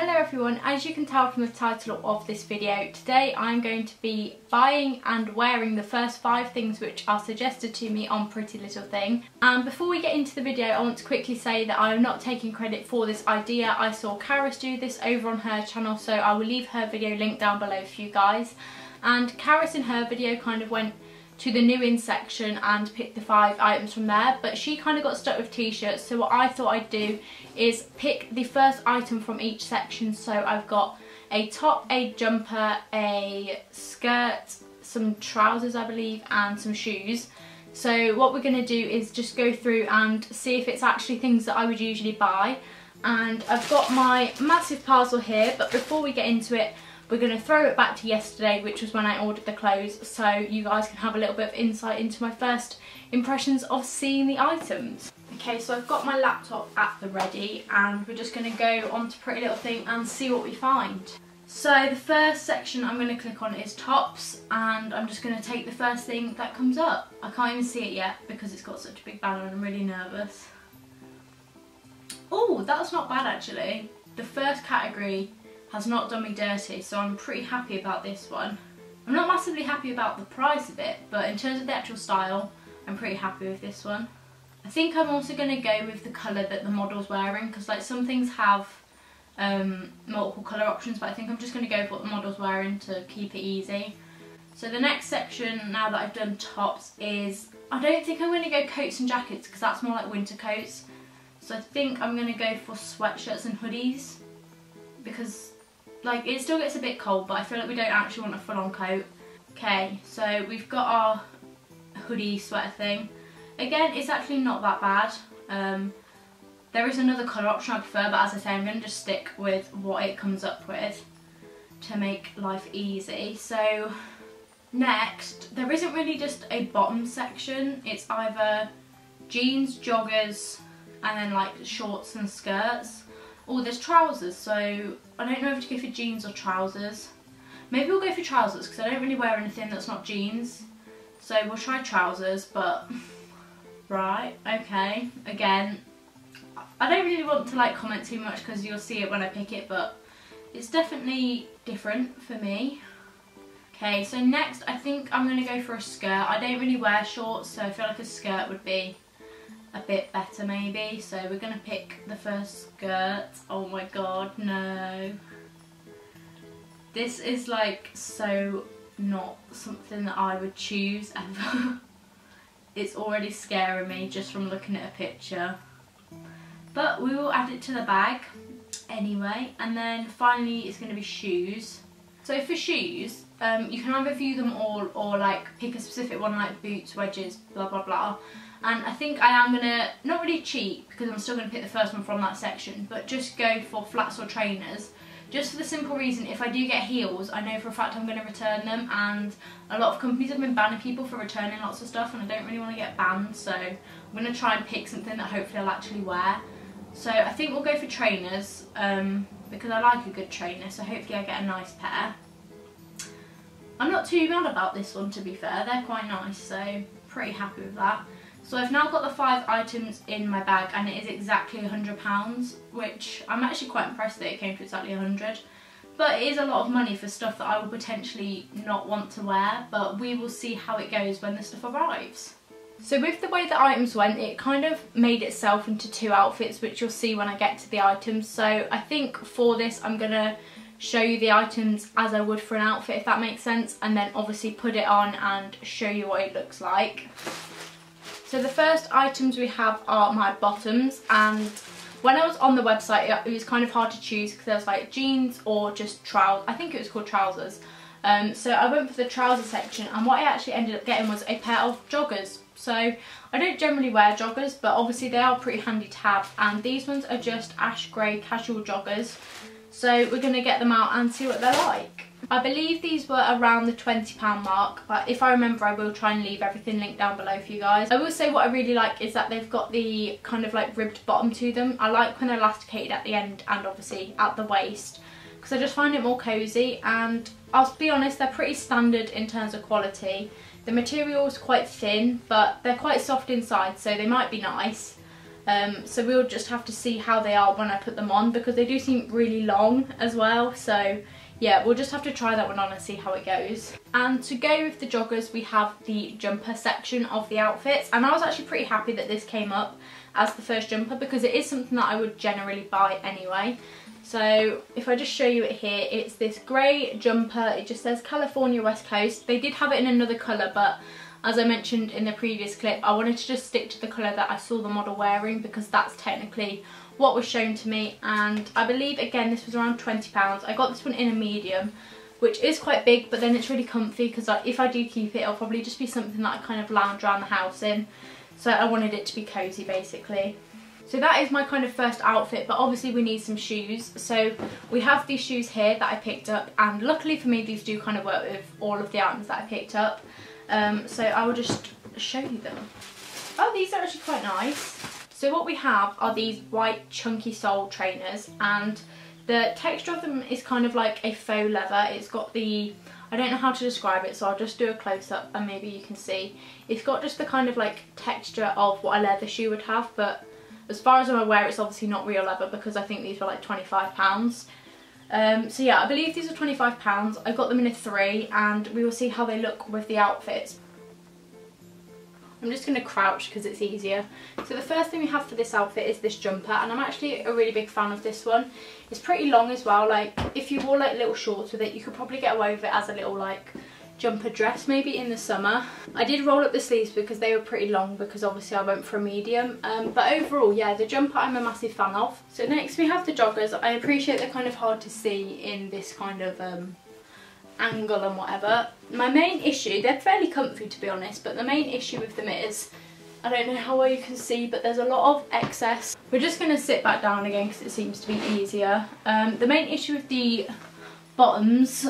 Hello everyone, as you can tell from the title of this video, today I'm going to be buying and wearing the first 5 things which are suggested to me on Pretty Little Thing. And before we get into the video, I want to quickly say that I am not taking credit for this idea. I saw Karis do this over on her channel, so I will leave her video linked down below for you guys. And Karis in her video kind of went to the new in section and picked the 5 items from there, but she kind of got stuck with t-shirts, so what I thought I'd do is pick the first item from each section. So I've got a top, a jumper, a skirt, some trousers I believe, and some shoes. So what we're going to do is just go through and see if it's actually things that I would usually buy. And I've got my massive parcel here, but before we get into it, we're going to throw it back to yesterday, which was when I ordered the clothes, so you guys can have a little bit of insight into my first impressions of seeing the items. Okay, so I've got my laptop at the ready and we're just going to go onto Pretty Little Thing and see what we find. So the first section I'm going to click on is tops, and I'm just going to take the first thing that comes up. I can't even see it yet because it's got such a big banner and I'm really nervous. Oh, that's not bad actually. The first category has not done me dirty, so I'm pretty happy about this one. I'm not massively happy about the price of it, but in terms of the actual style, I'm pretty happy with this one. I think I'm also going to go with the colour that the model's wearing, because like some things have multiple colour options, but I think I'm just going to go with what the model's wearing to keep it easy. So the next section, now that I've done tops, is I don't think I'm going to go coats and jackets because that's more like winter coats. So I think I'm going to go for sweatshirts and hoodies, because like it still gets a bit cold, but I feel like we don't actually want a full-on coat. Okay, so we've got our hoodie sweater thing. Again, it's actually not that bad. There is another colour option I prefer, but as I say, I'm going to just stick with what it comes up with to make life easy. So next, there isn't really just a bottom section. It's either jeans, joggers, and then like shorts and skirts. Oh, there's trousers, so I don't know if to go for jeans or trousers. Maybe we'll go for trousers because I don't really wear anything that's not jeans. So we'll try trousers, but right, okay. Again, I don't really want to like comment too much because you'll see it when I pick it, but it's definitely different for me. Okay, so next I think I'm going to go for a skirt. I don't really wear shorts, so I feel like a skirt would be a bit better maybe. So we're going to pick the first skirt. Oh my god, no. This is like so not something that I would choose ever. It's already scaring me just from looking at a picture. But we will add it to the bag anyway. And then finally it's going to be shoes. So for shoes, you can either view them all or like pick a specific one like boots, wedges, blah blah blah. And I think I am going to, not really cheat because I'm still going to pick the first one from that section, but just go for flats or trainers. Just for the simple reason, if I do get heels, I know for a fact I'm going to return them, and a lot of companies have been banning people for returning lots of stuff and I don't really want to get banned, so I'm going to try and pick something that hopefully I'll actually wear. So I think we'll go for trainers, because I like a good trainer, so hopefully I get a nice pair. I'm not too mad about this one, to be fair, they're quite nice, so pretty happy with that. So I've now got the 5 items in my bag and it is exactly £100, which I'm actually quite impressed that it came to exactly 100. But it is a lot of money for stuff that I would potentially not want to wear, but we will see how it goes when the stuff arrives. So with the way the items went, it kind of made itself into 2 outfits, which you'll see when I get to the items. So I think for this I'm going to show you the items as I would for an outfit, if that makes sense, and then obviously put it on and show you what it looks like. So the first items we have are my bottoms, and when I was on the website it was kind of hard to choose because there was like jeans or just trousers. I think it was called trousers. So I went for the trouser section, and what I actually ended up getting was a pair of joggers. So I don't generally wear joggers, but obviously they are pretty handy to have, and these ones are just ash grey casual joggers. So we're going to get them out and see what they're like. I believe these were around the £20 mark, but if I remember I will try and leave everything linked down below for you guys. I will say what I really like is that they've got the kind of like ribbed bottom to them. I like when they're elasticated at the end and obviously at the waist, because I just find it more cosy, and I'll be honest, they're pretty standard in terms of quality. The material is quite thin, but they're quite soft inside, so they might be nice. So we'll just have to see how they are when I put them on, because they do seem really long as well. So yeah, we'll just have to try that one on and see how it goes. And to go with the joggers, we have the jumper section of the outfits, and I was actually pretty happy that this came up as the first jumper, because it is something that I would generally buy anyway. So if I just show you it here, it's this grey jumper. It just says California West Coast. They did have it in another colour, but as I mentioned in the previous clip, I wanted to just stick to the colour that I saw the model wearing, because that's technically what was shown to me. And I believe, again, this was around £20. I got this one in a medium, which is quite big, but then it's really comfy, because if I do keep it, it'll probably just be something that I kind of lounge around the house in. So I wanted it to be cosy, basically. So that is my kind of first outfit, but obviously we need some shoes. So we have these shoes here that I picked up, and luckily for me, these do kind of work with all of the items that I picked up. So I will just show you them. Oh, these are actually quite nice. So what we have are these white chunky sole trainers, and the texture of them is kind of like a faux leather. It's got the, I don't know how to describe it, so I'll just do a close-up and maybe you can see. It's got just the kind of like texture of what a leather shoe would have, but as far as I'm aware, it's obviously not real leather, because I think these were like £25. So yeah, I believe these are £25. I got them in a 3, and we will see how they look with the outfits. I'm just going to crouch because it's easier. So the first thing we have for this outfit is this jumper, and I'm actually a really big fan of this one. It's pretty long as well. Like, if you wore like little shorts with it, you could probably get away with it as a little like jumper dress maybe in the summer. I did roll up the sleeves because they were pretty long, because obviously I went for a medium, but overall, yeah, the jumper I'm a massive fan of. So next we have the joggers. I appreciate they're kind of hard to see in this kind of angle and whatever. My main issue, they're fairly comfy to be honest, but the main issue with them is, I don't know how well you can see, but there's a lot of excess. We're just going to sit back down again because it seems to be easier. The main issue with the bottoms,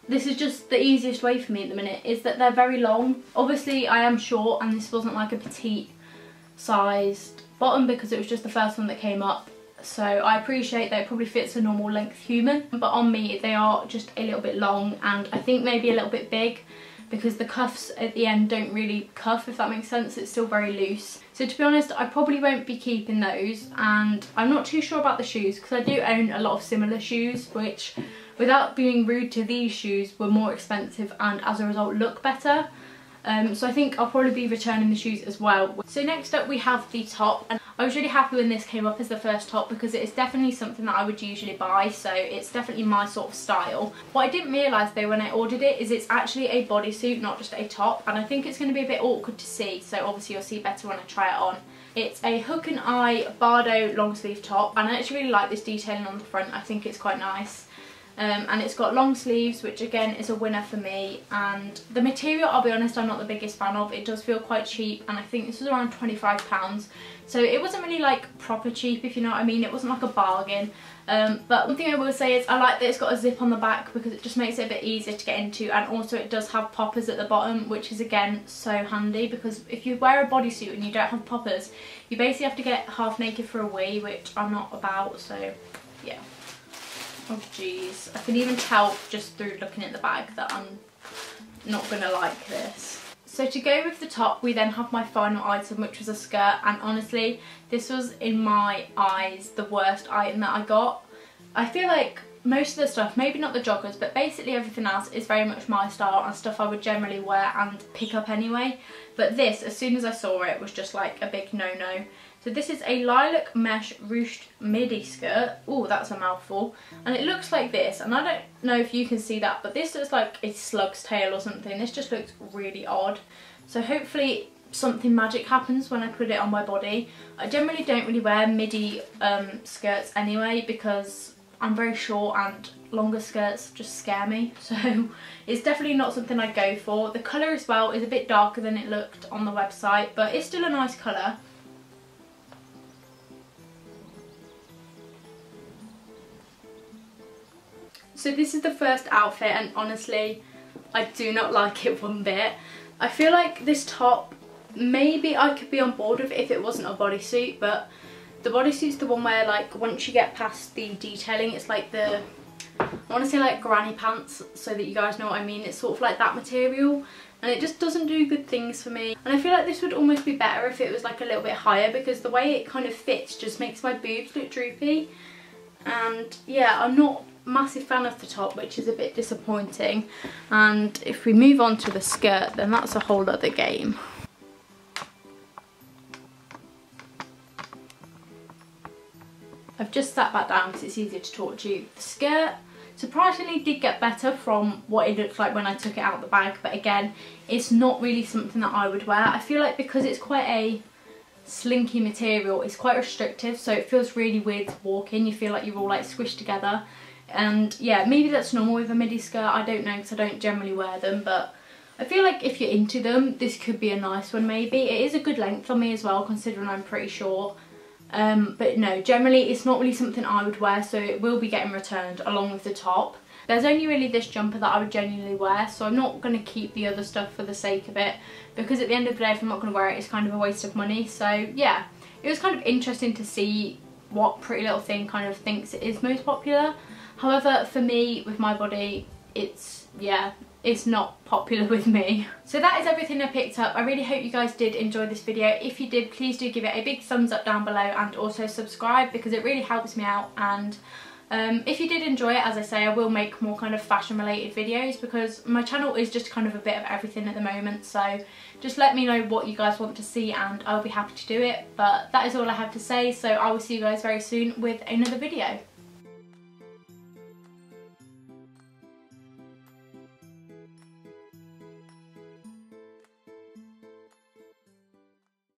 this is just the easiest way for me at the minute, is that they're very long. Obviously I am short, and this wasn't like a petite sized bottom because it was just the first one that came up. So I appreciate that it probably fits a normal length human, but on me they are just a little bit long, and I think maybe a little bit big, because the cuffs at the end don't really cuff, if that makes sense. It's still very loose. So to be honest, I probably won't be keeping those, and I'm not too sure about the shoes because I do own a lot of similar shoes, which, without being rude to these shoes, were more expensive and as a result look better. So I think I'll probably be returning the shoes as well. So next up we have the top, and I was really happy when this came up as the first top because it is definitely something that I would usually buy, so it's definitely my sort of style. What I didn't realise though when I ordered it is it's actually a bodysuit, not just a top, and I think it's going to be a bit awkward to see, so obviously you'll see better when I try it on. It's a hook and eye Bardo long sleeve top, and I actually really like this detailing on the front. I think it's quite nice. And it's got long sleeves, which again is a winner for me, and the material, I'll be honest, I'm not the biggest fan of. It does feel quite cheap, and I think this was around £25, so it wasn't really like proper cheap, if you know what I mean. It wasn't like a bargain, but one thing I will say is I like that it's got a zip on the back because it just makes it a bit easier to get into, and also it does have poppers at the bottom, which is again so handy, because if you wear a bodysuit and you don't have poppers, you basically have to get half naked for a wee, which I'm not about, so yeah. Oh jeez, I can even tell just through looking at the bag that I'm not going to like this. So to go with the top, we then have my final item, which was a skirt, and honestly this was in my eyes the worst item that I got. I feel like most of the stuff, maybe not the joggers, but basically everything else is very much my style and stuff I would generally wear and pick up anyway. But this, as soon as I saw it, was just like a big no-no. So this is a lilac mesh ruched midi skirt. Oh, that's a mouthful. And it looks like this, and I don't know if you can see that, but this looks like a slug's tail or something. This just looks really odd. So hopefully something magic happens when I put it on my body. I generally don't really wear midi skirts anyway because I'm very short and longer skirts just scare me. So it's definitely not something I'd go for. The colour as well is a bit darker than it looked on the website, but it's still a nice colour. So this is the first outfit, and honestly I do not like it one bit. I feel like this top, maybe I could be on board with if it wasn't a bodysuit, but the bodysuit's the one where like once you get past the detailing, it's like I want to say like granny pants, so that you guys know what I mean. It's sort of like that material, and it just doesn't do good things for me. And I feel like this would almost be better if it was like a little bit higher, because the way it kind of fits just makes my boobs look droopy. And yeah, I'm not a massive fan of the top, which is a bit disappointing. And if we move on to the skirt, then that's a whole other game. I've just sat back down because it's easier to talk to you. The skirt surprisingly did get better from what it looked like when I took it out of the bag, but again, it's not really something that I would wear. I feel like because it's quite a slinky material, it's quite restrictive, so it feels really weird to walk in. You feel like you're all like squished together. And yeah, maybe that's normal with a midi skirt, I don't know, because I don't generally wear them, but I feel like if you're into them, this could be a nice one maybe. It is a good length on me as well, considering I'm pretty short. But no, generally it's not really something I would wear, so it will be getting returned along with the top. There's only really this jumper that I would genuinely wear, so I'm not going to keep the other stuff for the sake of it, because at the end of the day, if I'm not going to wear it, it's kind of a waste of money. So yeah, it was kind of interesting to see what Pretty Little Thing kind of thinks it is most popular. However, for me, with my body, it's not popular with me. So that is everything I picked up. I really hope you guys did enjoy this video. If you did, please do give it a big thumbs up down below, and also subscribe, because it really helps me out. And if you did enjoy it, as I say, I will make more kind of fashion related videos, because my channel is just kind of a bit of everything at the moment. So just let me know what you guys want to see and I'll be happy to do it. But that is all I have to say, so I will see you guys very soon with another video.